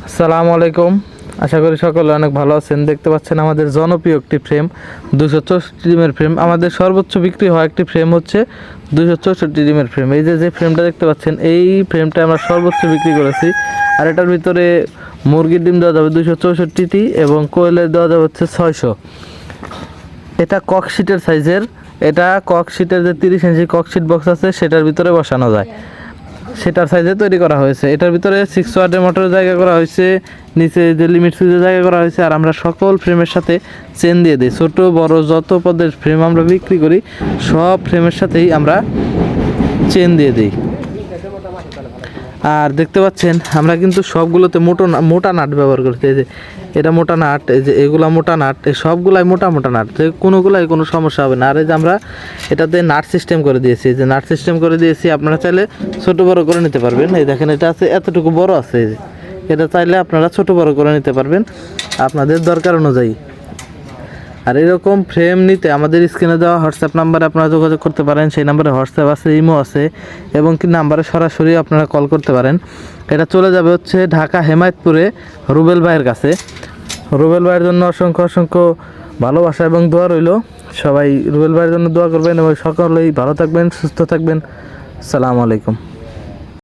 আসসালামু আলাইকুম। আশা করি সকলে অনেক ভালো আছেন। দেখতে পাচ্ছেন আমাদের জনপ্রিয় একটি ফ্রেম 264 ডিমের ফ্রেম। আমাদের সর্বোচ্চ বিক্রি হয় একটি ফ্রেম হচ্ছে 264 ডিমের ফ্রেম। এই যে ফ্রেমটা দেখতে পাচ্ছেন, এই ফ্রেমটা আমরা সর্বোচ্চ বিক্রি করেছি। আর এটার ভিতরে মুরগির ডিম দেওয়া যাবে 264টি এবং কোয়েলের দেওয়া যাবে হচ্ছে 600। এটা ককশিটের সাইজের। এটা ককশিটের যে 30 ইঞ্চি ককশিট বক্স আছে সেটার ভিতরে বসানো যায়, সেটার সাইজে তৈরি করা হয়েছে। এটার ভিতরে 6 ওয়াটের মোটরের জায়গা করা হয়েছে, নিচে যে লিমিট সুইচের জায়গা করা হয়েছে। আর আমরা সকল ফ্রেমের সাথে চেন দিয়ে দিই। ছোট বড় যত পদের ফ্রেম আমরা বিক্রি করি সব ফ্রেমের সাথেই আমরা চেন দিয়ে দিই। আর দেখতে পাচ্ছেন আমরা কিন্তু সবগুলোতে মোটা নাট ব্যবহার করছি। এই যে এটা মোটা নাট, এই যে এগুলা মোটা নাট, এই সবগুলাই মোটা নাট, যে কোনোগুলাই কোনো সমস্যা হবে না। আর এই যে আমরা এটাতে নাট সিস্টেম করে দিয়েছি, যে নাট সিস্টেম করে দিয়েছি, আপনারা চাইলে ছোট বড় করে নিতে পারবেন। এই দেখেন এটা আছে এতটুকু বড় আছে, এই যে এটা চাইলে আপনারা ছোট বড় করে নিতে পারবেন আপনাদের দরকার অনুযায়ী। আর এরকম ফ্রেম নিতে আমাদের স্ক্রিনে দেওয়া হোয়াটসঅ্যাপ নাম্বারে আপনারা যোগাযোগ করতে পারেন। সেই নাম্বারে হোয়াটসঅ্যাপ আছে, ইমো আছে, এবং কি নাম্বারে সরাসরি আপনারা কল করতে পারেন। এটা চলে যাবে হচ্ছে ঢাকা হেমায়েতপুরে রুবেল ভাইয়ের কাছে। রুবেল ভাইয়ের জন্য অসংখ্য ভালোবাসা এবং দোয়া রইল। সবাই রুবেল ভাইয়ের জন্য দোয়া করবেন এবং সকলেই ভালো থাকবেন, সুস্থ থাকবেন। আসসালামু আলাইকুম।